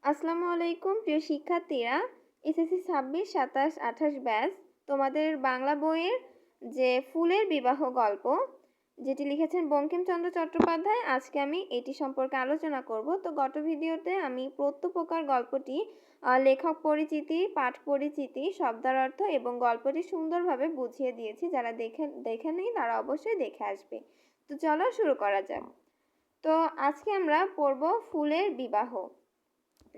আসসালামু আলাইকুম প্রিয় শিক্ষার্থীরা। এসএসসি ২৬, ২৭, ২৮ ব্যাচ তোমাদের বাংলা বইয়ের যে ফুলের বিবাহ গল্প যেটি লিখেছেন বঙ্কিমচন্দ্র চট্টোপাধ্যায়, আজকে আমি এটি সম্পর্কে আলোচনা করব। তো গত ভিডিওতে আমি প্রত্যেক গল্পটি লেখক পরিচিতি, পাঠ পরিচিতি, শব্দার্থ এবং গল্পটি সুন্দরভাবে বুঝিয়ে দিয়েছি। যারা দেখেনি তারা অবশ্যই দেখে আসবে। তো চলো শুরু করা যাক। তো আজকে আমরা পড়ব ফুলের বিবাহ,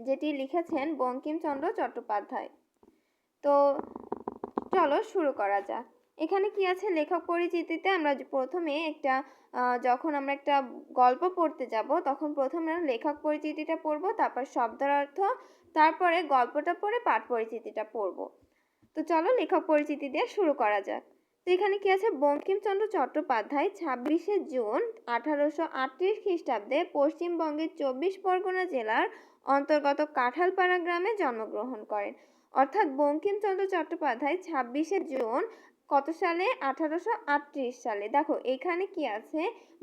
যেটি লিখেছেন বঙ্কিমচন্দ্র চট্টোপাধ্যায়। তো চলো শুরু করা যাক। এখানে কি আছে, লেখক পরিচিতিতে আমরা প্রথমে যখন আমরা একটা গল্প পড়তে যাব তখন প্রথমে লেখক পরিচিতিটা পড়বো, তারপর শব্দার্থ, তারপরে গল্পটা পড়ে পাঠ পরিচিতিটা পড়বো। তো চলো লেখক পরিচিতি দিয়ে শুরু করা যাক। তো এখানে কি আছে, বঙ্কিমচন্দ্র চট্টোপাধ্যায় ২৬শে জুন ১৮৩৮ খ্রিস্টাব্দে পশ্চিমবঙ্গের ২৪ পরগনা জেলার অন্তর্গত কাঁঠালপাড়া গ্রামে জন্মগ্রহণ করেন। অর্থাৎ বঙ্কিমচন্দ্র চট্টোপাধ্যায় ২৬শে জুন কত সালে? ১৮৩৮ সালে। দেখো এখানে কি আছে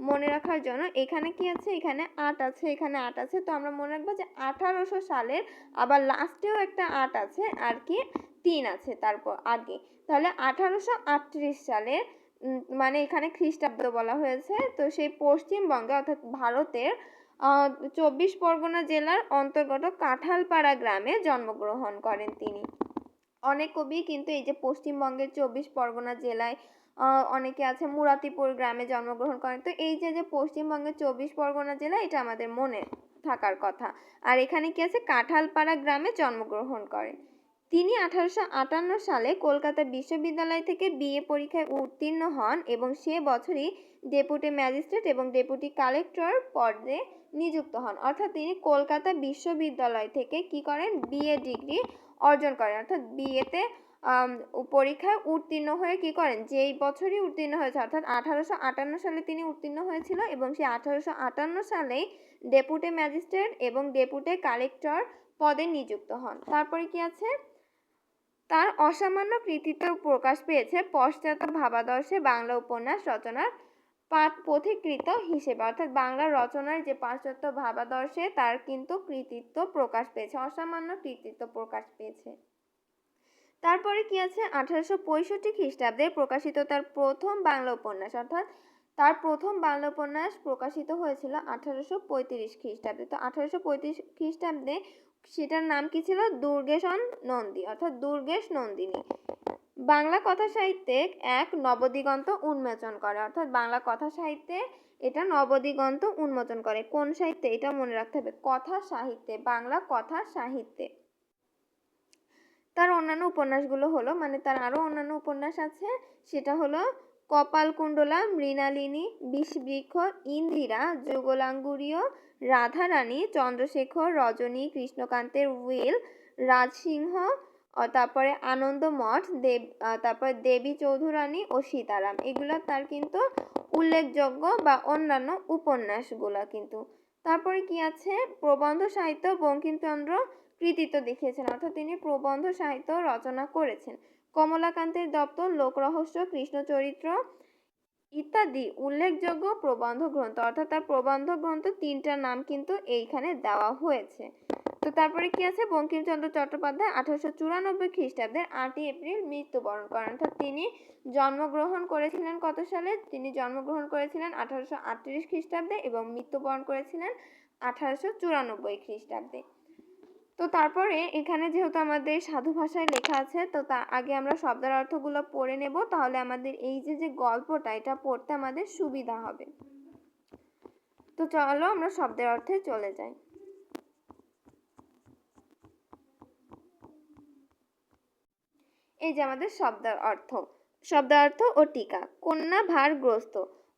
মনে রাখার জন্য, এখানে কি আছে, এখানে ৮ আছে, এখানে ৮ আছে। তো আমরা মনে রাখবো যে ১৮০০ সালের, আবার লাস্টেও একটা ৮ আছে, আর কি ৩ আছে তারপর আগে। তাহলে ১৮৩৮ সালের মানে এখানে খ্রিস্টাব্দ বলা হয়েছে। তো সেই পশ্চিমবঙ্গে অর্থাৎ ভারতের ২৪ পরগনা জেলার অন্তর্গত কাঁঠালপাড়া গ্রামে জন্মগ্রহণ করেন তিনি। অনেক কবি কিন্তু এই যে পশ্চিমবঙ্গের ২৪ পরগনা জেলায় অনেকে আছে মুরাতিপুর গ্রামে জন্মগ্রহণ করেন। তো এই যে পশ্চিমবঙ্গের ২৪ পরগনা জেলা, এটা আমাদের মনে থাকার কথা। আর এখানে কি আছে, কাঁঠালপাড়া গ্রামে জন্মগ্রহণ করেন তিনি। ১৮৫৮ সালে কলকাতা বিশ্ববিদ্যালয় থেকে বিএ পরীক্ষায় উত্তীর্ণ হন এবং সে বছরই ডেপুটি ম্যাজিস্ট্রেট এবং ডেপুটি কালেক্টর পদে নিযুক্ত হন। অর্থাৎ তিনি কলকাতা বিশ্ববিদ্যালয় থেকে কি করেন, বিএ ডিগ্রি অর্জন করেন। অর্থাৎ বিএতে পরীক্ষায় উত্তীর্ণ হয়ে কি করেন, যেই বছরই উত্তীর্ণ হয়েছে, অর্থাৎ ১৮৫৮ সালে তিনি উত্তীর্ণ হয়েছিল এবং সেই ১৮৫৮ সালেই ডেপুটি ম্যাজিস্ট্রেট এবং ডেপুটি কালেক্টর পদে নিযুক্ত হন। তারপরে কি আছে, তার অসামান্য কৃতিত্ব প্রকাশ পেয়েছে পশ্চাৎ ভাবাদর্শে বাংলা উপন্যাস রচনার পথিকৃৎ হিসেবে। অর্থাৎ বাংলা রচনার যে পাশ্চাত্য ভাবাদর্শে তার কিন্তু কৃতিত্ব প্রকাশ পেয়েছে, অসামান্য কৃতিত্ব প্রকাশ পেয়েছে। তারপরে কি আছে, ১৮৬৫ খ্রিস্টাব্দে প্রকাশিত তার প্রথম বাংলা উপন্যাস, অর্থাৎ তার প্রথম বাংলা উপন্যাস প্রকাশিত হয়েছিল ১৮৩৫ খ্রিস্টাব্দে। তো ১৮৩৫ খ্রিস্টাব্দে সেটার নাম কি ছিল, দুর্গেশন নন্দী, অর্থাৎ দুর্গেশ নন্দিনী। বাংলা কথা সাহিত্যে এক নবদিগন্ত উন্মোচন করে, অর্থাৎ বাংলা কথা সাহিত্যে এটা নবদিগন্ত উন্মোচন করে। কোন সাহিত্যে? এটা মনে রাখতে হবে, কথা সাহিত্যে, বাংলা কথা সাহিত্যে। তার অন্যান্য উপন্যাসগুলো হলো, মানে তার আরো অন্যান্য উপন্যাস আছে, সেটা হলো কপালকুণ্ডলা, মৃণালিনী, বিষবৃক্ষ, ইন্দিরা, যুগলাঙ্গুরীয়, রাধারানী, চন্দ্রশেখর, রজনী, কৃষ্ণকান্তের উইল, রাজসিংহ, তারপরে আনন্দমঠ, তারপরে দেবী চৌধুরানী ও সীতারাম। এগুলো তার কিন্তু উল্লেখযোগ্য বা অন্যান্য উপন্যাসগুলা কিন্তু। তারপরে কি আছে, প্রবন্ধ সাহিত্য বঙ্কিমচন্দ্র কৃতিত্ব দেখিয়েছেন, অর্থাৎ তিনি প্রবন্ধ সাহিত্য রচনা করেছেন। কমলাকান্তের দপ্তর, লোকরহস্য, কৃষ্ণচরিত্র ইত্যাদি উল্লেখযোগ্য প্রবন্ধ গ্রন্থ, অর্থাৎ তার প্রবন্ধ গ্রন্থ ৩টার নাম কিন্তু এইখানে দেওয়া হয়েছে। তো তারপরে কি আছে, বঙ্কিমচন্দ্র চট্টোপাধ্যায় ১৮৯৪ খ্রিস্টাব্দের ৮ই এপ্রিল মৃত্যুবরণ করেন। অর্থাৎ তিনি জন্মগ্রহণ করেছিলেন কত সালে? তিনি জন্মগ্রহণ করেছিলেন ১৮৩৮ খ্রিস্টাব্দে এবং মৃত্যুবরণ করেছিলেন ১৮৯৪ খ্রিস্টাব্দে। তো তারপরে এখানে যেহেতু আমাদের সাধু ভাষায় লেখা আছে, তো তার আগে আমরা শব্দের অর্থগুলো পড়ে নেব, তাহলে আমাদের এই যে গল্পটা, এটা পড়তে আমাদের সুবিধা হবে। তো চলো আমরা শব্দের অর্থে চলে যাই। এই যে আমাদের শব্দার্থ ও টিকা। কন্যা ভারগ্রস্ত,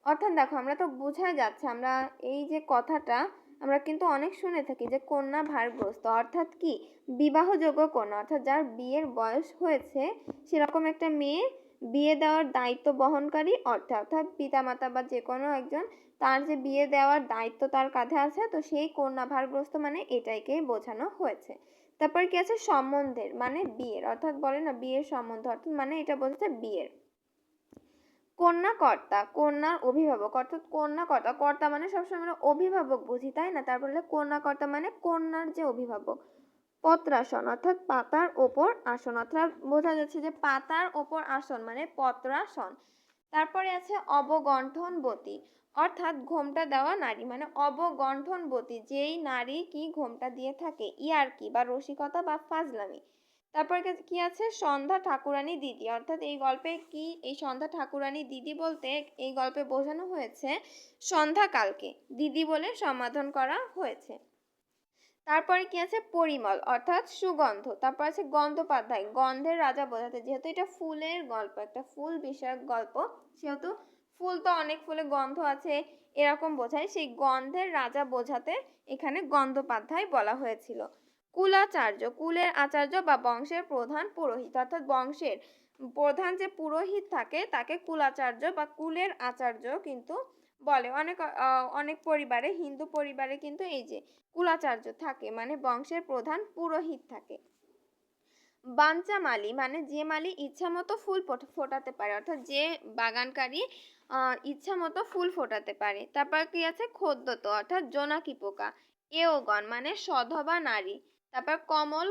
অর্থাৎ দেখো আমরা তো বোঝা যাচ্ছে, আমরা এই যে কথাটা আমরা কিন্তু অনেক শুনে থাকি যে কন্যা ভারগ্রস্ত, অর্থাৎ কি, বিবাহযোগ্য কন্যা, অর্থাৎ যার বিয়ের বয়স হয়েছে সেরকম একটা মেয়ে, বিয়ে দেওয়ার দায়িত্ব বহনকারী, অর্থাৎ পিতামাতা বা যে কোনো একজন, তার যে বিয়ে দেওয়ার দায়িত্ব তার কাঁধে আছে, তো সেই কন্যা ভারগ্রস্ত মানে এটাইকে বোঝানো হয়েছে। তারপর কি আছে, সম্বন্ধের মানে বিয়ের, অর্থাৎ বলে না বিয়ের সম্বন্ধ, অর্থাৎ মানে এটা বোঝাচ্ছে বিয়ের। কন্যাকর্তা, কন্যার অভিভাবক, অর্থাৎ কন্যাকর্তা, কর্তা মানে সবসময় আমরা অভিভাবক বুঝি, তাই না? তারপরে কন্যাকর্তা মানে কন্যার যে অভিভাবক। পত্রাসন অর্থাৎ পাতার ওপর আসন, অর্থাৎ বোঝা যাচ্ছে যে পাতার ওপর আসন মানে পত্রাসন। তারপরে আছে অবগণ্ঠনবতী, অর্থাৎ ঘোমটা দেওয়া নারী, মানে অবগণ্ঠনবতী যেই নারী কি ঘোমটা দিয়ে থাকে, ইয়ার্কি বা রসিকতা বা ফাজলামি। তারপর কি আছে, সন্ধ্যা ঠাকুরানী দিদি, অর্থাৎ এই গল্পে কি, এই সন্ধ্যা ঠাকুরানী দিদি বলতে এই গল্পে বোঝানো হয়েছে সন্ধ্যাকালকে দিদি বলে সম্বোধন করা হয়েছে। তারপরে কি আছে, পরিমল অর্থাৎ সুগন্ধ। তারপর আছে গন্ধোপাধ্যায়, গন্ধের রাজা বোঝাতে, যেহেতু এটা ফুলের গল্প, একটা ফুল বিষয়ক গল্প, সেহেতু ফুল তো অনেক ফুলে গন্ধ আছে এরকম বোঝায়, সেই গন্ধের রাজা বোঝাতে এখানে গন্ধোপাধ্যায় বলা হয়েছিল। কুলাচার্য, কুলের আচার্য বা বংশের প্রধান পুরোহিত, অর্থাৎ বংশের প্রধান যে পুরোহিত থাকে তাকে কুলাচার্য বা কুলের আচার্য কিন্তু বলে। অনেক পরিবারে, হিন্দু পরিবারে কিন্তু এই যে কুলাচার্য থাকে, মানে বংশের প্রধান পুরোহিত থাকে। বাঞ্চা মালি মানে যে মালি ইচ্ছা মতো ফুল ফোটাতে পারে, অর্থাৎ যে বাগানকারী ইচ্ছা মতো ফুল ফোটাতে পারে। তারপর কি আছে, খদ্যত অর্থাৎ জোনাকি পোকা। এওগণ মানে সধবা নারী। তারপর কমল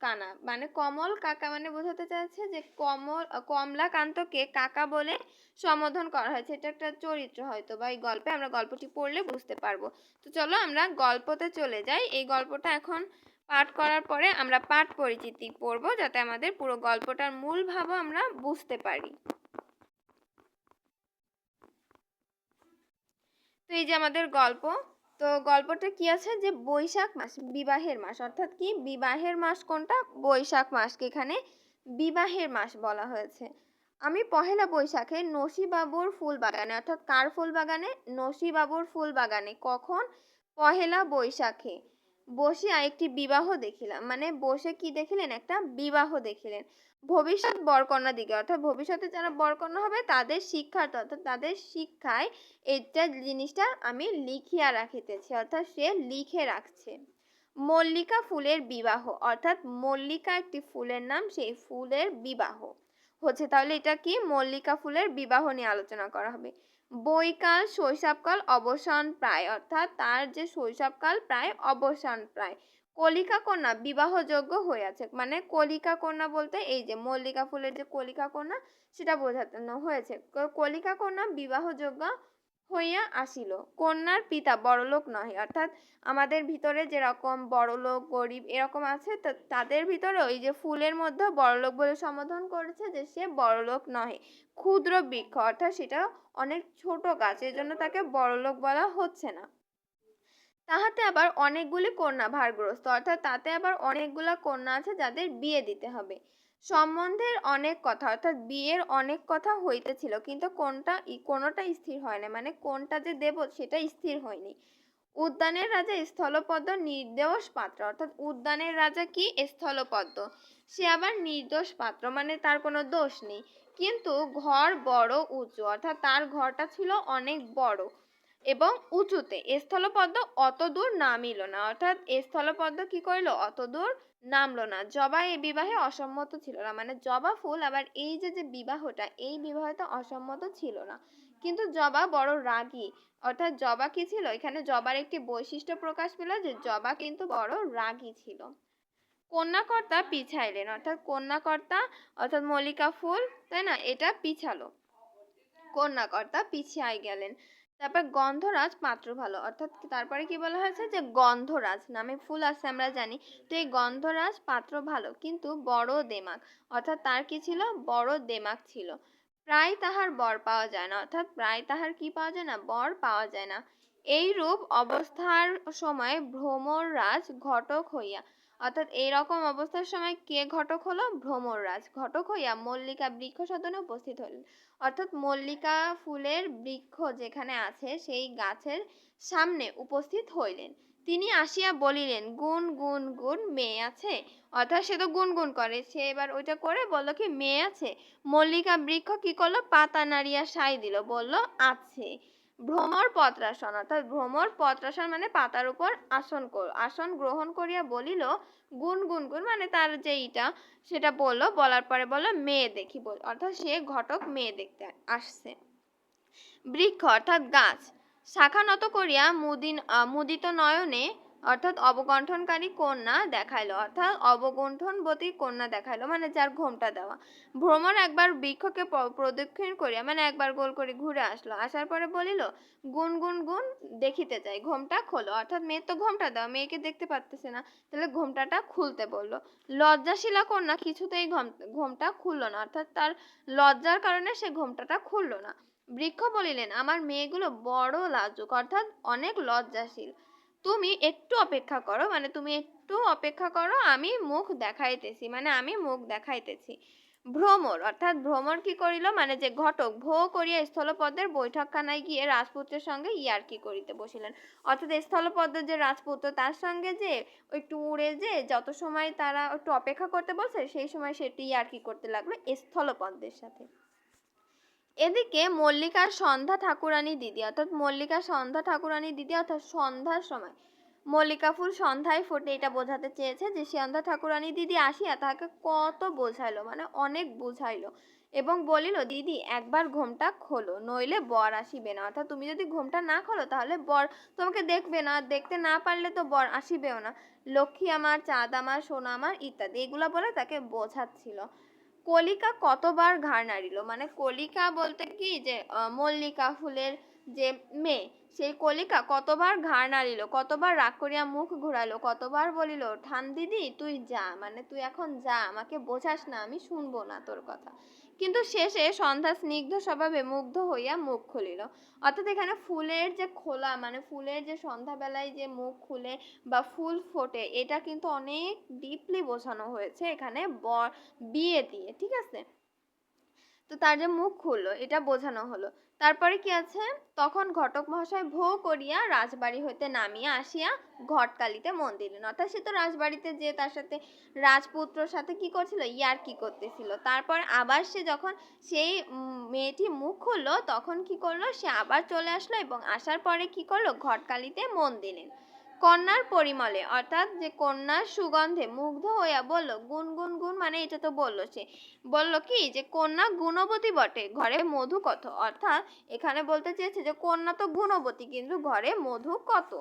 কানা মানে কমল কাকা, মানে বোঝাতে চাইছে যে কমলাকান্তকে কাকা বলে সম্বোধন করা হয়েছে। এটা একটা চরিত্র হয়তো বা এই গল্পে, আমরা গল্পটি পড়লে বুঝতে পারবো। তো চলো আমরা গল্পতে চলে যাই। এই গল্পটা এখন পাঠ করার পরে আমরা পাঠ পরিচিতি পড়ব, যাতে আমাদের পুরো গল্পটার মূল ভাব আমরা বুঝতে পারি। তো এই যে আমাদের গল্প, তো গল্পটা কি আছে যে বৈশাখ মাস বিবাহের মাস, অর্থাৎ কি বিবাহের মাস কোনটা, বৈশাখ মাসকে এখানে বিবাহের মাস বলা হয়েছে। আমি পহেলা বৈশাখে নসিবাবুর ফুল বাগানে, অর্থাৎ কার ফুল বাগানে, নসিবাবুর ফুল বাগানে, কখন, পহেলা বৈশাখে বসিয়া একটি বিবাহ দেখিলাম, মানে বসে কি দেখিলেন, একটা বিবাহ দেখিলেন। ভবিষ্যৎ বরকন্যা দিকে, অর্থাৎ ভবিষ্যতে যারা বরকন্যা হবে তাদের শিক্ষার্থ, অর্থাৎ তাদের শিক্ষায় এইটা জিনিসটা আমি লিখিয়া রাখিতেছি, অর্থাৎ সে লিখে রাখছে। মল্লিকা ফুলের বিবাহ, অর্থাৎ মল্লিকা একটি ফুলের নাম, সেই ফুলের বিবাহ হচ্ছে। তাহলে এটা কি, মল্লিকা ফুলের বিবাহ নিয়ে আলোচনা করা হবে। বৈকাল শৈশবকাল অবসান প্রায়, অর্থাৎ তার যে শৈশবকাল প্রায় অবসান প্রায়। কলিকা কন্যা বিবাহযোগ্য হইয়াছে, মানে কলিকা কন্যা বলতে এই যে মল্লিকা ফুলের যে কলিকা কন্যা সেটা বোঝানো হয়েছে। কলিকা কন্যা বিবাহযোগ্য হইয়া আসিল। কন্যার পিতা বড়লোক নহে, অর্থাৎ আমাদের ভিতরে যেরকম বড়লোক গরিব এরকম আছে, তো তাদের ভিতরে ওই যে ফুলের মধ্যে বড়লোক বলে সম্বোধন করেছে যে সে বড়লোক নহে, ক্ষুদ্র বৃক্ষ, অর্থাৎ সেটা অনেক ছোট গাছ, এই জন্য তাকে বড়লোক বলা হচ্ছে না। তাহাতে আবার অনেকগুলি কন্যা ভারগ্রস্ত, অর্থাৎ তাতে আবার অনেকগুলা কন্যা আছে যাদের বিয়ে দিতে হবে। সম্বন্ধের অনেক কথা, অর্থাৎ বিয়ের অনেক কথা হইতেছিল, কিন্তু কোনটা স্থির হয় না, মানে কোনটা যে দেব সেটা স্থির হয়নি। উদ্যানের রাজা স্থলপদ্ম নির্দোষ পাত্র, অর্থাৎ উদ্যানের রাজা কি, স্থলপদ্ম, সে আবার নির্দোষ পাত্র, মানে তার কোনো দোষ নেই, কিন্তু ঘর বড় উঁচু, অর্থাৎ তার ঘরটা ছিল অনেক বড় এবং উঁচুতে। স্থলপদ্ম অত দূর নামিল না, অর্থাৎ স্থলপদ্ম কি করলো, অত দূর নামলো না। জবা এই বিবাহে অসম্মত ছিল না, মানে জবা ফুল আবার এই যে যে বিবাহটা, এই বিবাহটা অসম্মত ছিল না, কিন্তু জবা বড় রাগী, অর্থাৎ জবা কি ছিল, এখানে জবার একটি বৈশিষ্ট্য প্রকাশ পেল যে জবা কিন্তু বড় রাগী ছিল। কন্যাকর্তা পিছাইলেন, অর্থাৎ কন্যাকর্তা অর্থাৎ মল্লিকা ফুল, তাই না, এটা পিছালো, কন্যাকর্তা পিছিয়ে গেলেন। তারপর গন্ধরাজ পাত্র ভালো, অর্থাৎ তারপরে কি বলা হয়েছে যে গন্ধরাজ নামে ফুল আছে আমরা জানি, তো এই গন্ধরাজ পাত্র ভালো কিন্তু বড় দেমাক, অর্থাৎ তার কি ছিল, বড় দেমাক ছিল। প্রায় তাহার বর পাওয়া যায় না, অর্থাৎ প্রায় তাহার কি পাওয়া যায় না, বর পাওয়া যায় না। এই রূপ অবস্থার সময় ভ্রমররাজ ঘটক হইয়া, অর্থাৎ এইরকম অবস্থার সময় কে ঘটক হলো, ভ্রমররাজ ঘটক হইয়া মল্লিকা বৃক্ষ সদনে উপস্থিত হলেন, অর্থাৎ মল্লিকা ফুলের বৃক্ষ যেখানে আছে সেই গাছের সামনে উপস্থিত হইলেন। তিনি আসিয়া বলিলেন, গুন গুন গুন মেয়ে আছে, অর্থাৎ সে তো গুনগুন করে, সে এবার ওইটা করে বললো কি মেয়ে আছে। মল্লিকা বৃক্ষ কি করলো, পাতা নাড়িয়া সাই দিল, বলল আছে। ভ্রমর পত্রাসন, অর্থাৎ ভ্রমর পত্রাসন মানে পাতার উপর আসন গ্রহণ করিয়া বলিল, গুন গুন গুন মানে তার যে ইটা সেটা বললো, বলার পরে বললো মেয়ে দেখি, অর্থাৎ সে ঘটক মেয়ে দেখতে আসছে। বৃক্ষ অর্থাৎ গাছ শাখা নত করিয়া মুদিত নয়নে অর্থাৎ অবগণ্ঠনকারী কন্যা দেখাইলো, অর্থাৎ অবগুণ্ঠনবতী কন্যা দেখাইলো, মানে যার ঘোমটা দেওয়া। ভ্রমর একবার বৃক্ষকে প্রদক্ষিণ করিয়া মানে একবার গোল করে ঘুরে আসলো, আসার পরে বলিল, গুন গুন গুন দেখিতে চাই, ঘোমটা খোলো। অর্থাৎ মেয়ের তো ঘোমটা দেওয়া, মেয়েকে দেখতে পারতেছে না, তাহলে ঘোমটাটা খুলতে বললো। লজ্জাশীলা কন্যা কিছুতেই ঘোমটা খুললো না, অর্থাৎ তার লজ্জার কারণে সে ঘোমটাটা খুললো না। বৃক্ষ বলিলেন, আমার মেয়েগুলো বড় লাজুক, অর্থাৎ অনেক লজ্জাশীল, তুমি একটু অপেক্ষা করো, মানে তুমি একটু অপেক্ষা করো, আমি মুখ দেখাইতেছি, মানে আমি মুখ দেখাইতেছি। ভ্রমর অর্থাৎ ভ্রমর কি করিল, মানে যে ঘটক ভো করিয়া স্থলপদ্মের বৈঠকখানায় গিয়ে রাজপুত্রের সঙ্গে ইয়ার্কি করিতে বসিলেন। অর্থাৎ স্থলপদ্মের যে রাজপুত্র তার সঙ্গে যে একটু উড়ে যে যত সময় তারা একটু অপেক্ষা করতে বলছে সেই সময় সেটি ইয়ার্কি করতে লাগলো স্থলপদ্মের সাথে। এদিকে মল্লিকার সন্ধ্যা ঠাকুরানী দিদি অর্থাৎ মল্লিকা সন্ধ্যা ঠাকুরানী দিদি অর্থাৎ সন্ধ্যার সময় মল্লিকা ফুল সন্ধ্যায় ফোটে, এটা বোঝাতে চেয়েছে যে সন্ধ্যা ঠাকুরানী দিদি আসিয়া তাহাকে কত বোঝাইলো, মানে অনেক বুঝাইলো এবং বলিল, দিদি একবার ঘোমটা খোলো, নইলে বর আসিবে না। অর্থাৎ তুমি যদি ঘোমটা না খোলো তাহলে বর তোমাকে দেখবে না, দেখতে না পারলে তো বর আসিবেও না। লক্ষ্মী আমার, চাঁদ আমার, সোনা আমার ইত্যাদি এগুলা বলে তাকে বোঝাচ্ছিল। কলিকা কতবার ঘাড় নাড়িল, মানে কলিকা বলতে কি যে মল্লিকা ফুলের যে মেয়ে, সেই কলিকা কতবার ঘাড় নাড়িল, কতবার রাগ করিয়া মুখ ঘুরাইলো, কতবার বলিল, ঠান দিদি তুই যা, মানে তুই এখন যা, আমাকে বোঝাস না, আমি শুনবো না তোর কথা। কিন্তু শেষে সন্ধ্যা স্নিগ্ধ স্বভাবে মুগ্ধ হইয়া মুখ খুলিল। অর্থাৎ এখানে ফুলের যে খোলা, মানে ফুলের যে সন্ধ্যাবেলায় যে মুখ খুলে বা ফুল ফোটে, এটা কিন্তু অনেক ডিপলি বোঝানো হয়েছে এখানে বিয়ে দিয়ে, ঠিক আছে। তো তার যে মুখ খুললো এটা বোঝানো হলো। তারপরে কি আছে, তখন ঘটক মহাশয় ভো করিয়া রাজবাড়ি হইতে নামিয়া আসিয়া ঘটকালিতে মন দিলেন। অর্থাৎ সে তো রাজবাড়িতে যে তার সাথে রাজপুত্রর সাথে কি করছিল, ইয়ার্কি করতেছিল। তারপর আবার সে যখন সেই মেয়েটি মুখ খুললো তখন কি করলো, সে আবার চলে আসলো এবং আসার পরে কি করলো, ঘটকালিতে মন দিলেন। কন্যার পরিমলে অর্থাৎ যে কন্যার সুগন্ধে মুগ্ধ হইয়া বলল, গুন গুন গুন, মানে এটা তো বললো, সে বলল কি যে কন্যা গুণবতী বটে, ঘরে মধু কত। অর্থাৎ এখানে বলতে চেয়েছে যে কন্যা তো গুণবতী কিন্তু ঘরে মধু কত।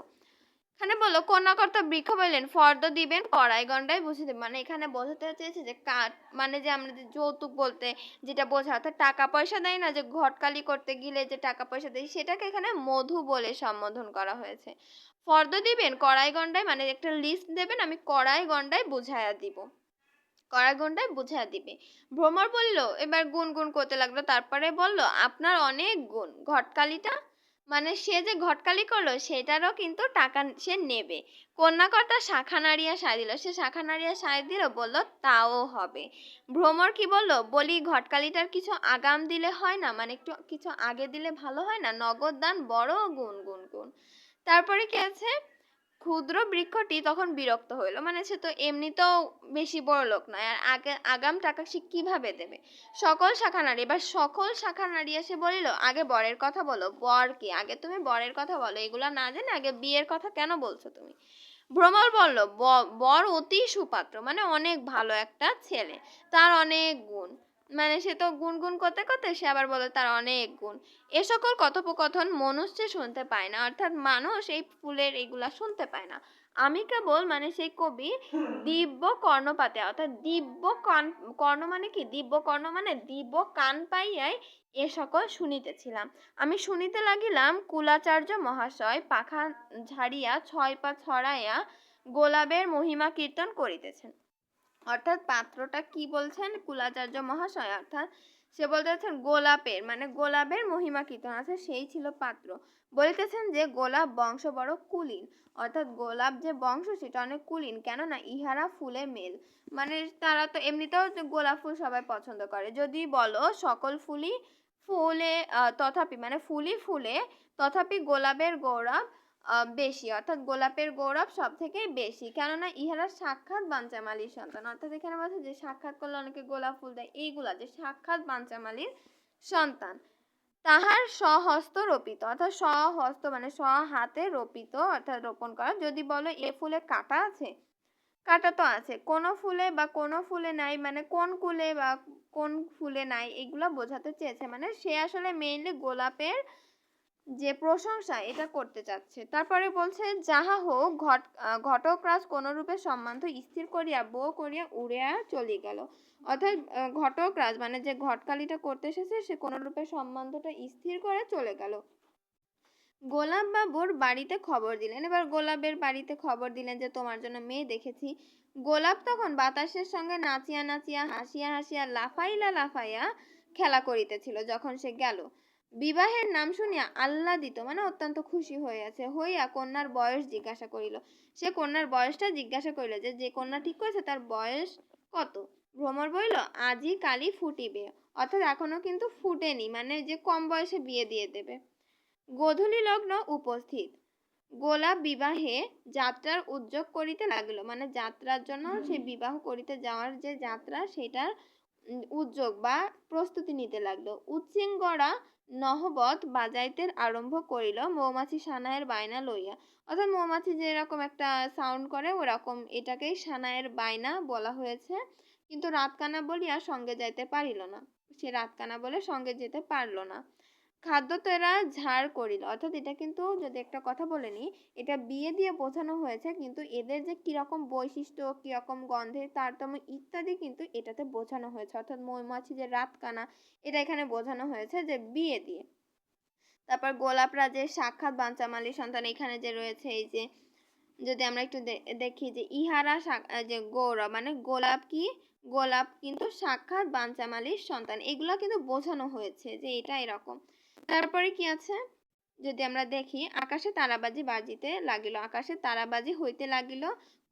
এখানে বললো, কন্যাকর্তা বৃক্ষ বললেন, ফর্দ দিবেন কড়াই গন্ডায় বুঝিতে, মানে এখানে বোঝাতে চেয়েছে যে কাঠ, মানে যে আমরা যে যৌতুক বলতে যেটা বোঝা, অর্থাৎ টাকা পয়সা দেয় না, যে ঘটকালি করতে গেলে যে টাকা পয়সা দেয়, সেটাকে এখানে মধু বলে সম্বোধন করা হয়েছে। ফর্দ দিবেন কড়াই গন্ডায়, মানে একটা লিস্ট দেবেন, আমি কড়াই গন্ডায় বুঝাইয়া দিব, কড়াই গন্ডায় বুঝাইয়া দিবে। ভ্রমর বলল, এবার গুন গুন করতে লাগলো, তারপরে বলল, আপনার অনেক গুণ, ঘটকালিটা মানে সে যে ঘটকালি করলো সেটারও কিন্তু টাকা সে নেবে। কন্যাকর্তা শাখা নাড়িয়া সায় দিল, সে শাখা নাড়িয়া সায় দিল, বলল তাও হবে। ভ্রমর কি বলল, বলি ঘটকালিটার কিছু আগাম দিলে হয় না, মানে একটু কিছু আগে দিলে ভালো হয় না, নগদ দান বড় গুণ গুণ গুণ। তারপরে কি আছে, ক্ষুদ্র বৃক্ষটি তখন বিরক্ত হইল, মানে সে তো এমনিতেও বেশি বড় লোক নয়, আর আগে আগাম টাকা সে কিভাবে দেবে। সকল শাখা নাড়ি, এবার সকল শাখা নাড়িয়ে সে বলিল, আগে বরের কথা বলো, বর কি, আগে তুমি বরের কথা বলো, এগুলা না জেনে আগে বিয়ের কথা কেন বলছো তুমি। ভ্রমর বলল, বর অতি সুপাত্র, মানে অনেক ভালো একটা ছেলে, তার অনেক গুণ, মানে সে তো গুনগুন করতে করতে সে আবার বলে তার অনেক গুণ। এ সকল কথোপকথন মনুষ্য শুনতে পায় না, অর্থাৎ মানুষ এই ফুলের এগুলা শুনতে পায় না, আমি কেবল মানে সেই কবি দিব্য কর্ণপাতে, অর্থাৎ দিব্য কর্ণ মানে কি, দিব্য কর্ণ মানে দিব্য কান পাইয়াই এ সকল শুনিতেছিলাম। আমি শুনিতে লাগিলাম, কুলাচার্য মহাশয় পাখা ঝাড়িয়া 6 পা ছড়াইয়া গোলাপের মহিমা কীর্তন করিতেছেন। অর্থাৎ পাত্রটা কি বলছেন, কুলাচার্য মহাশয়, অর্থাৎ সে বলতেছেন গোলাপের, মানে গোলাপের মহিমা কীর্তন, অর্থাৎ সেই ছিল পাত্র, বলিতেছেন যে গোলাপ বংশ বড় কুলীন, অর্থাৎ গোলাপ যে বংশ সেটা অনেক কুলীন, কেননা ইহারা ফুলে মেল, মানে তারা তো এমনিতেও গোলাপ ফুল সবাই পছন্দ করে, যদি বলো সকল ফুলই ফুলে তথাপি মানে ফুলই ফুলে তথাপি গোলাপের গৌরব বেশি, অর্থাৎ গোলাপের গৌরব সব থেকে বেশি, কেননা ইহারা সাক্ষাৎ বাঞ্চামালির সন্তান। অর্থাৎ এখানে বলছে যে সাক্ষাৎ করলে অনেকে গোলাপ ফুল দেয়, এইগুলা যে সাক্ষাৎ বাঞ্চামালির সন্তান। তাহার স্বহস্ত রোপিত, অর্থাৎ স্বহস্ত মানে স্বহাতে রোপিত, অর্থাৎ রোপণ করা। যদি বলো এ ফুলে কাঁটা আছে, কাঁটা তো আছে, কোন ফুলে বা কোন ফুলে নাই, মানে কোন কুলে বা কোন ফুলে নাই, এগুলো বোঝাতে চেয়েছে, মানে সে আসলে মেইনলি গোলাপের যে প্রশংসা এটা করতে চাচ্ছে। তারপরে বলছে যাহা হোক ঘটকরাজ কোনরূপে সম্বন্ধ স্থির করিয়া বো করিয়া উড়িয়া চলে গেল। অর্থাৎ ঘটকরাজ মানে যে ঘটকালিটা করতে এসেছে সে কোনরূপে সম্বন্ধটা স্থির করে চলে গেল। গোলাপ বাবুর বাড়িতে খবর দিলেন। এবার গোলাপের বাড়িতে খবর দিলেন যে তোমার জন্য মেয়ে দেখেছি। গোলাপ তখন বাতাসের সঙ্গে নাচিয়া নাচিয়া হাসিয়া হাসিয়া লাফাইয়া খেলা করিতেছিল যখন সে গেল। বিবাহের নাম শুনিয়া আহ্লাদিত মানে অত্যন্ত খুশি হইয়া কন্যার বয়স জিজ্ঞাসা করিল। সে কন্যার বয়সটা জিজ্ঞাসা করিল যে কন্যা ঠিক করেছে তার বয়স কত। ভ্রমর বলিল আজই কালই ফুটিবে, অর্থাৎ এখনো কিন্তু ফুটেনি, মানে যে কম বয়সে বিয়ে দিয়ে দেবে। গোধূলি লগ্ন উপস্থিত। গোলাপ বিবাহে যাত্রার উদ্যোগ করিতে লাগিল, মানে যাত্রার জন্য সে বিবাহ করিতে যাওয়ার যে যাত্রা সেটার উদ্যোগ বা প্রস্তুতি নিতে লাগলো। উচ্চিঙ্গরা নহবত বাজাইতে আরম্ভ করিল মৌমাছি সানাইয়ের বায়না লইয়া। অর্থাৎ মৌমাছি যেরকম একটা সাউন্ড করে ওরকম এটাকেই সানাইয়ের বায়না বলা হয়েছে। কিন্তু রাতকানা বলিয়া সঙ্গে যাইতে পারিল না, সে রাতকানা বলে সঙ্গে যেতে পারলো না। খাদ্য তেরা ঝাড় করিল, অর্থাৎ এটা কিন্তু যদি একটা কথা বলে নি, এটা বিয়ে দিয়ে বোঝানো হয়েছে, কিন্তু এদের যে কিরকম বৈশিষ্ট্য, কিরকম গন্ধের তারতম্য ইত্যাদি কিন্তু এটাতে বোঝানো হয়েছে। অর্থাৎ মৌমাছি যে রাতকানা এটা এখানে বোঝানো হয়েছে যে বিয়ে দিয়ে। তারপর গোলাপ রাজের সাক্ষাৎ বাঞ্চামালির সন্তান, এখানে যে রয়েছে এই যে যদি আমরা একটু দেখি যে ইহারা যে গৌরব মানে গোলাপ কি, গোলাপ কিন্তু সাক্ষাৎ বাঞ্চামালির সন্তান, এগুলা কিন্তু বোঝানো হয়েছে যে এটা এরকম। তারপরে কি আছে যদি আমরা দেখি, আকাশে তারাবাজি বাজিতে লাগিল, আকাশে তারাবাজি হইতে লাগিল,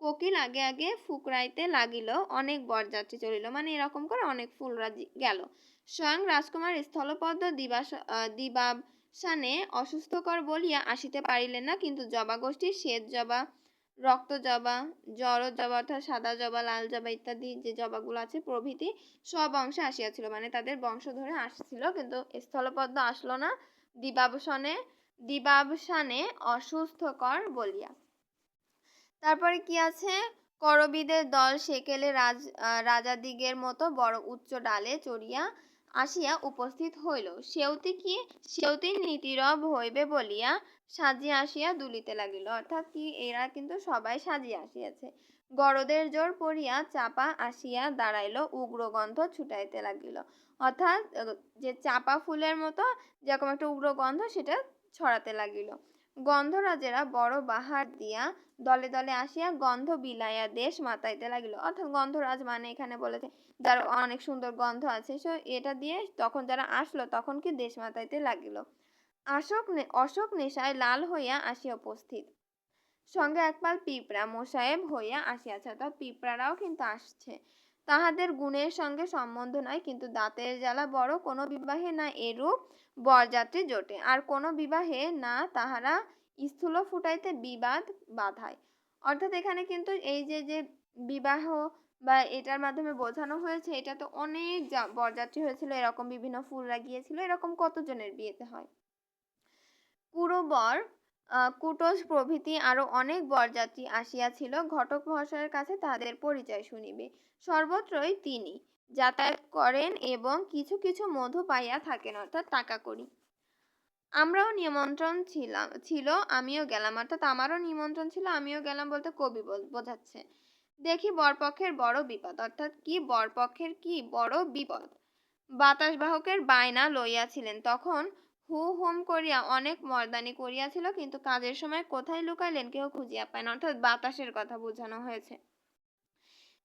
কোকিল আগে আগে ফুকরাইতে লাগিল, অনেক বরযাত্রী চলিল, মানে এরকম করে অনেক ফুলরা গেল। স্বয়ং রাজকুমার স্থলপদ্ম দিবাবসানে অসুস্থকর বলিয়া আসিতে পারিলেন না, কিন্তু জবা গোষ্ঠীর শ্বেত জবা, রক্ত জবা, জড় জবা অর্থাৎ সাদা জবা, লাল জবা ইত্যাদি যে জবাগুলো আছে প্রভৃতি সব অংশে আসিয়াছিল, মানে তাদের বংশ ধরে আসছিল, কিন্তু স্থলপদ্ম আসলো না দিবাবসানে অসুস্থকর বলিয়া। তারপরে কি আছে, করবীদের দল সেকেলে রাজাদিগের মতো বড় উচ্চ ডালে চড়িয়া আসিয়া উপস্থিত হইল। সেউতি নীতিরব হইবে বলিয়া সাজিয়া আসিয়া দুলিতে লাগিল, অর্থাৎ কি এরা কিন্তু সবাই সাজিয়া আসিয়াছে। গরদের জোর পড়িয়া চাপা আসিয়া দাঁড়াইল, উগ্রগন্ধ ছুটাইতে লাগিল, অর্থাৎ যে চাপা ফুলের মতো যেরকম একটা উগ্র গন্ধ সেটা ছড়াতে লাগিল। গন্ধরাজেরা বড় বাহার দিয়া দলে দলে আসিয়া গন্ধ বিলাইয়া দেশ মাতাইতে লাগিল, অর্থাৎ গন্ধরাজ মানে এখানে বলেছে যার অনেক সুন্দর গন্ধ আছে, সো এটা দিয়ে তখন যারা আসলো তখন কি দেশ মাতাইতে লাগিল। অশোক নেশায় লাল হইয়া আসিয়া উপস্থিত, সঙ্গে একপাল পিঁপড়া মোসায়েব হইয়া আসিয়াছে, অর্থাৎ পিঁপড়ারাও কিন্তু আসছে। তাহাদের গুণের সঙ্গে সম্বন্ধ নাই, কিন্তু দাঁতের জ্বালা বড়, কোনো বিবাহে না এরূপ বরযাত্রী জোটে, আর কোনো বিবাহে না তাহারা স্থূল ফুটাইতে বিবাদ বাধায়। অর্থাৎ এখানে কিন্তু এই যে বিবাহ বা এটার মাধ্যমে বোঝানো হয়েছে এটা তো অনেক বরযাত্রী হয়েছিল, এরকম বিভিন্ন ফুলরা গিয়েছিল, এরকম কতজনের বিয়েতে হয়। পুরবর কুটস প্রভৃতি আরো অনেক বরযাত্রী আসিয়াছিল, ঘটক মহাশয়ের কাছে তাহাদের পরিচয় শুনিবে। সর্বত্রই তিনি যাতায়াত করেন এবং কিছু কিছু মধু পাইয়া থাকেন, অর্থাৎ টাকা কড়ি। আমরাও নিমন্ত্রণ ছিল আমিও গেলাম, অর্থাৎ আমারও নিমন্ত্রণ ছিল আমিও গেলাম বলতে কবি বোঝাচ্ছে। দেখি বরপক্ষের বড় বিপদ, অর্থাৎ কি বরপক্ষের কি বড় বিপদ। বাতাস বাহকের বায়না লইয়াছিলেন, তখন হু হুম করিয়া অনেক মর্দানি করিয়াছিল, কিন্তু কাজের সময় কোথায় লুকাইলেন কেউ খুঁজিয়া পায় না, অর্থাৎ বাতাসের কথা বোঝানো হয়েছে।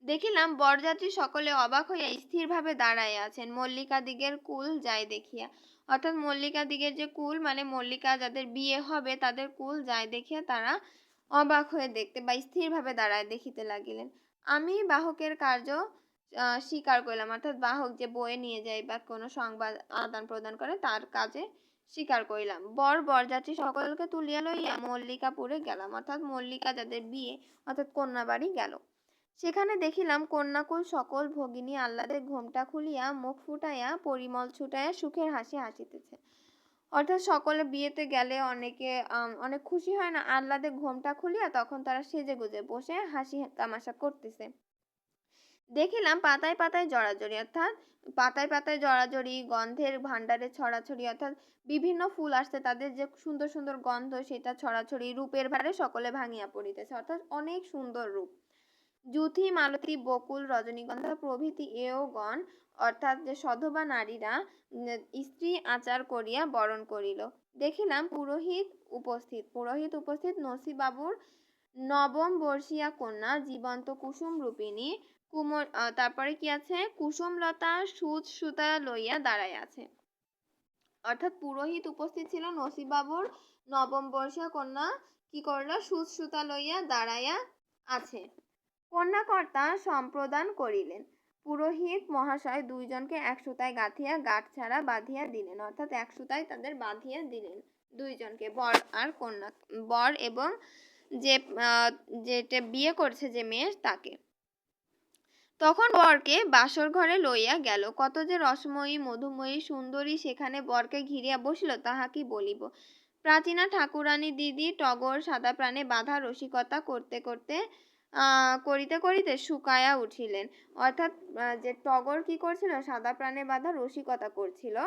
দেখিলাম বরযাত্রী সকলে অবাক হইয়া স্থিরভাবে দাঁড়াইয়া আছেন, মল্লিকা দিগের কুল যায় দেখিয়া, অর্থাৎ মল্লিকা দিগের যে কুল মানে মল্লিকা যাদের বিয়ে হবে তাদের কুল যায় দেখিয়া তারা অবাক হয়ে দেখতে বা স্থিরভাবে দাঁড়ায় দেখিতে লাগিলেন। আমি বাহকের কার্য স্বীকার করলাম, অর্থাৎ বাহক যে বয়ে নিয়ে যায় বা কোনো সংবাদ আদান প্রদান করে তার কাজে স্বীকার করিলাম। বরযাত্রী সকলকে তুলিয়া লইয়া মল্লিকাপুরে গেলাম, অর্থাৎ মল্লিকা যাদের বিয়ে অর্থাৎ কন্যা বাড়ি গেল। সেখানে দেখিলাম কন্যাকুল সকল ভগিনী আহ্লাদে ঘোমটা খুলিয়া মুখ ফুটাইয়া পরিমল ছুটাইয়া সুখের হাসি হাসিতেছে, অর্থাৎ সকলে বিয়েতে গেলে অনেকে অনেক খুশি হয় না, আহ্লাদে ঘোমটা খুলিয়া তখন তারা সেজে গুজে বসে হাসি তামাশা করতেছে। দেখিলাম পাতায় পাতায় জড়াজড়ি, অর্থাৎ পাতায় পাতায় জড়াজড়ি, গন্ধের ভাণ্ডারে ছড়াছড়ি, অর্থাৎ বিভিন্ন ফুল আসছে, তাদের যে সুন্দর সুন্দর গন্ধ সেটা ছড়াছড়ি, রূপের ভারে সকলে ভাঙিয়া পড়িতেছে, অর্থাৎ অনেক সুন্দর রূপ। যুথি, মালতী, বকুল, রজনীগন্ধা প্রভৃতি এওগণ, অর্থাৎ যে সধবা নারীরা স্ত্রী আচার করিয়া বরণ করিল। দেখিলাম পুরোহিত উপস্থিত নসিবাবুর নবম বর্ষীয়া কন্যা জীবন্ত কুসুম রূপিণী তারপরে কি আছে, কুসুমলতা সুচ সুতা লইয়া দাঁড়ায় আছে। অর্থাৎ পুরোহিত উপস্থিত ছিল, নসিবাবুর নবম বর্ষীয়া কন্যা কি করলো, সুচ সুতা লইয়া দাঁড়াইয়া আছে। কন্যাকর্তা সম্প্রদান করিলেন। পুরোহিত মহাশয় দুইজনকে এক সুতায় গাঁথিয়া গাঁট ছাড়া বাঁধিয়া দিলেন, অর্থাৎ এক সুতায় তাদের বাঁধিয়া দিলেন দুইজনকে, বর আর কন্যা, বর এবং যে যেটা বিয়ে করছে যে মেয়ে তাকে। তখন বরকে বাসর ঘরে লইয়া গেল। কত যে রসময়ী মধুময়ী সুন্দরী সেখানে বরকে ঘিরিয়া বসিল তাহা কি বলিব। প্রাচীনা ঠাকুরানী দিদি টগর সাদা প্রাণে বাঁধা রসিকতা করিতে করিতে শুকায়া উঠিলেন। অর্থাৎ যে টগর কি করছিল, সাদা প্রাণে বাঁধা রসিকতা করছিল।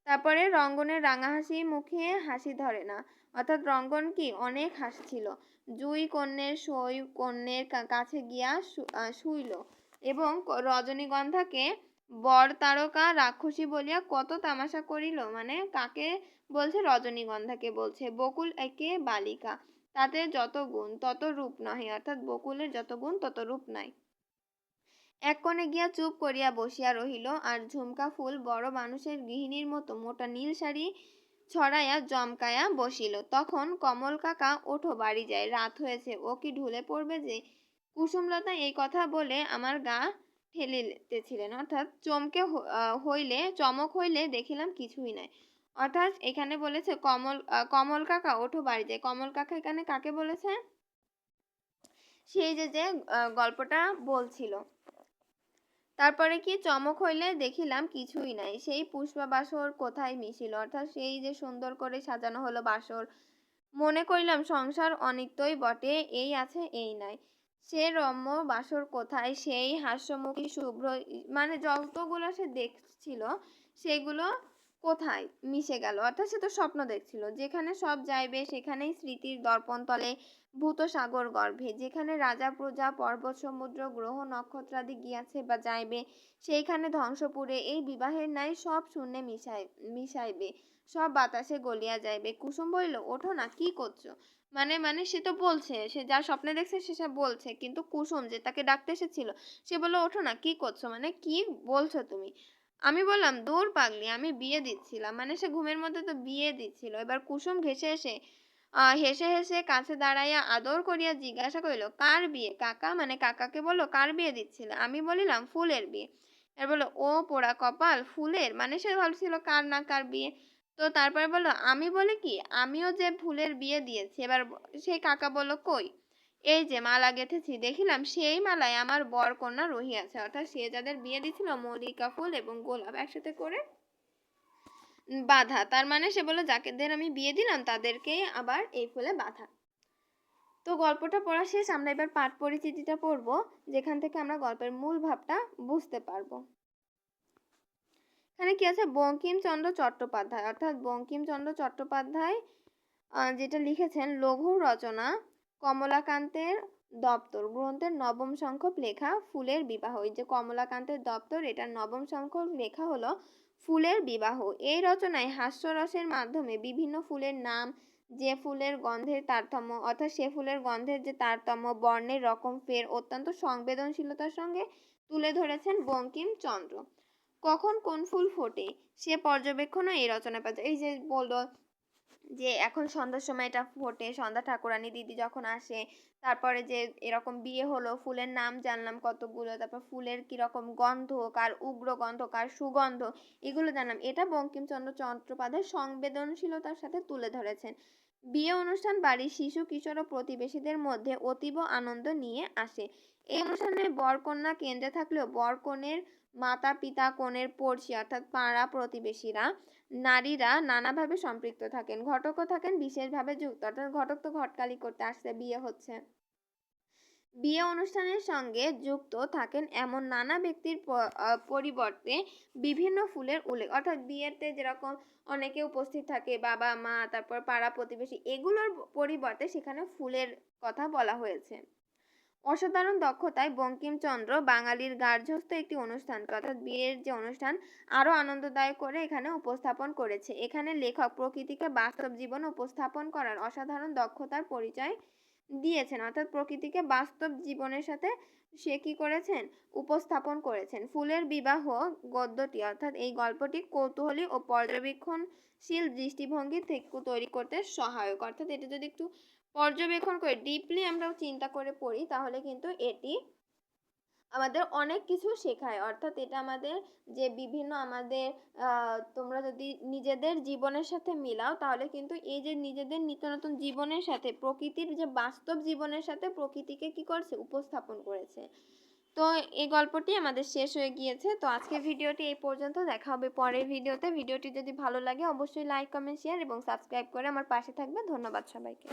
তারপরে রঙ্গনের রাঙা হাসি মুখে হাসি ধরে না, অর্থাৎ রঙ্গন কি অনেক হাসছিল। জুই কন্যের সই কন্যের কাছে গিয়া শুইল এবং রজনীগন্ধাকে বর তারকা রাক্ষসী বলিয়া কত তামাশা করিল। মানে কাকে বলছে, রজনীগন্ধাকে বলছে। বকুল একে বালিকা, তাতে যত গুণ তত রূপ নহে, অর্থাৎ বকুলের যত গুণ তত রূপ নাই। এক কোণে গিয়া চুপ করিয়া বসিয়া রহিল, আর ঝুমকা ফুল বড় মানুষের গৃহিণীর মতো মোটা নীল শাড়ি ছড়াইয়া জমকায়া বসিল। তখন কমল কাকা, ওঠো বাড়ি যায়, রাত হয়েছে, ও কি ঢুলে পড়বে যে। কুসুমলতা এই কথা বলে আমার গা ঠেলিতেছিলেন, অর্থাৎ চমক হইলে দেখিলাম কিছুই নাই। অর্থাৎ এখানে বলেছে কমল কাকা ওঠো বাড়ি যায়। কমল কাকা এখানে কাকে বলেছে, সেই যে গল্পটা বলছিল। তারপরে কি, চমক হইলে দেখিলাম কিছুই নাই, সেই পুষ্পাবাসর কোথায় মিশিল, অর্থাৎ সেই যে সুন্দর করে সাজানো হলো বাসর, মনে করিলাম সংসার অনিত্যই বটে, এই আছে এই নাই। সে রম্য বাসর কোথায়, সেই হাস্যমুখী শুভ্র, মানে যতগুলো সে দেখছিল সেগুলো কোথায় মিশে গেল, অর্থাৎ সে তো স্বপ্ন দেখছিল। যেখানে সব যাইবে সেখানেই স্মৃতির দর্পণ তলে ভূত সাগর গর্ভে, যেখানে রাজা প্রজা পর্বত সমুদ্র গ্রহ নক্ষত্রাদি গিয়াছে বা যাইবে, সেইখানে ধ্বংসপুরে এই বিবাহের নাই সব শূন্যে মিশাইবে, সব বাতাসে গলিয়া যাইবে। কুসুম বলিল, ওঠো না, কি করছো। মানে সে তো বলছে, সে যা স্বপ্নে দেখছে সে সব বলছে, কিন্তু কুসুম যে তাকে ডাকতে এসেছিল সে বললো, ওঠো না, কি করছো, মানে কি বলছো তুমি। আমি বললাম, দূর পাগলি, আমি বিয়ে দিচ্ছিলাম, মানে সে ঘুমের মধ্যে তো বিয়ে দিচ্ছিল। এবার কুসুম হেসে হেসে কাছে দাঁড়াইয়া আদর করিয়া জিজ্ঞাসা করিল, কার বিয়ে কাকা, মানে কাকাকে বললো কার বিয়ে দিচ্ছিলে। আমি বলিলাম, ফুলের বিয়ে। এর বললো, ও পোড়া কপাল, ফুলের, মানে সে ভাবছিল কার না কার বিয়ে। তো তারপরে বললো, আমি বলি কি, আমিও যে ফুলের বিয়ে দিয়েছি। এবার সেই কাকা বললো, কই, এই যে মালা গেঁথেছি, দেখিলাম সেই মালায় আমার বর কন্যা রহিয়াছে, অর্থাৎ সে যাদের বিয়ে দিছিল মল্লিকা ফুল এবং গোলাপ একসাথে করে বাঁধা, তার মানে সে বললো যাদের আমি বিয়ে দিলাম তাদেরকেই আবার এই ফুলে বাঁধা। তো গল্পটা পড়া শেষ, আমরা এবার পাঠ পরিচিতিটা পড়বো, যেখান থেকে আমরা গল্পের মূল ভাবটা বুঝতে পারবো। এখানে কি আছে, বঙ্কিমচন্দ্র চট্টোপাধ্যায়, অর্থাৎ বঙ্কিমচন্দ্র চট্টোপাধ্যায় যেটা লিখেছেন, লঘু রচনা কমলাকান্তের দপ্তর গ্রন্থের নবম সংখ্যক লেখা ফুলের বিবাহ। এই যে কমলাকান্তের দপ্তর, এটার নবম সংখ্যক লেখা হলো ফুলের বিবাহ। এই রচনায় হাস্যরসের মাধ্যমে বিভিন্ন ফুলের নাম, যে ফুলের গন্ধের তারতম্য, অর্থাৎ সে ফুলের গন্ধের যে তারতম্য, বর্ণের রকম ফের অত্যন্ত সংবেদনশীলতার সঙ্গে তুলে ধরেছেন বঙ্কিমচন্দ্র। কখন কোন ফুল ফোটে সে পর্যবেক্ষণও এই রচনায় পাওয়া যায়। এই যে বললো যে এখন সন্ধ্যার সময় এটা ফোটে, সন্ধ্যা ঠাকুরানী দিদি যখন আসে, তারপরে যে এরকম বিয়ে হলো, ফুলের নাম জানলাম কতগুলো, তারপর ফুলের কিরকম গন্ধ, কার উগ্র গন্ধ কার সুগন্ধ, এগুলো জানলাম। এটা বঙ্কিমচন্দ্র চট্টোপাধ্যায় সংবেদনশীলতার সাথে তুলে ধরেছেন। বিয়ে অনুষ্ঠান বাড়ির শিশু কিশোর ও প্রতিবেশীদের মধ্যে অতীব আনন্দ নিয়ে আসে। এই অনুষ্ঠানে বর কন্যা কেন্দ্রে থাকলেও বর কনের মাতা পিতা, কনের পড়শি অর্থাৎ পাড়া প্রতিবেশীরা, নারীরা নানাভাবে সম্পৃক্ত থাকেন। ঘটকও থাকেন বিশেষভাবে যুক্ত, অর্থাৎ ঘটক তো ঘটকালি করতে আসছে, বিয়ে হচ্ছে। বিয়ে অনুষ্ঠানের সঙ্গে যুক্ত থাকেন এমন নানা ব্যক্তির পরিবর্তে বিভিন্ন ফুলের উল্লেখ, অর্থাৎ বিয়েতে যেরকম অনেকে উপস্থিত থাকে, বাবা মা, তারপর পাড়া প্রতিবেশী, এগুলোর পরিবর্তে সেখানে ফুলের কথা বলা হয়েছে। অসাধারণ দক্ষতায় বঙ্কিমচন্দ্র বাঙালির গার্হস্থ্য একটি অনুষ্ঠানকে, অর্থাৎ বিয়ের যে অনুষ্ঠান, আরো আনন্দদায়ক করে এখানে উপস্থাপন করেছে। এখানে লেখক প্রকৃতিকে বাস্তব জীবন উপস্থাপন করার অসাধারণ দক্ষতার পরিচয় দিয়েছেন, অর্থাৎ প্রকৃতিকে বাস্তব জীবনের সাথে সে কি করেছেন, উপস্থাপন করেছেন। ফুলের বিবাহ গদ্যটি, অর্থাৎ এই গল্পটি কৌতূহলী ও পর্যবেক্ষণশীল দৃষ্টিভঙ্গি থেকে তৈরি করতে সহায়ক, অর্থাৎ এটা যদি একটু পর্যবেক্ষণ করে ডিপলি আমরা চিন্তা করে পড়ি তাহলে কিন্তু এটি আমাদের অনেক কিছু শেখায়, অর্থাৎ এটা আমাদের যে বিভিন্ন আমাদের তোমরা যদি নিজেদের জীবনের সাথে মিলাও তাহলে কিন্তু এই যে নিজেদের নিত্য নতুন জীবনের সাথে প্রকৃতির যে বাস্তব জীবনের সাথে প্রকৃতিকে কি করছে, উপস্থাপন করেছে। তো এই গল্পটি আমাদের শেষ হয়ে গিয়েছে। তো আজকের ভিডিওটি এই পর্যন্ত, দেখা হবে পরের ভিডিওতে। ভিডিওটি যদি ভালো লাগে অবশ্যই লাইক, কমেন্ট, শেয়ার এবং সাবস্ক্রাইব করে আমার পাশে থাকবে। ধন্যবাদ সবাইকে।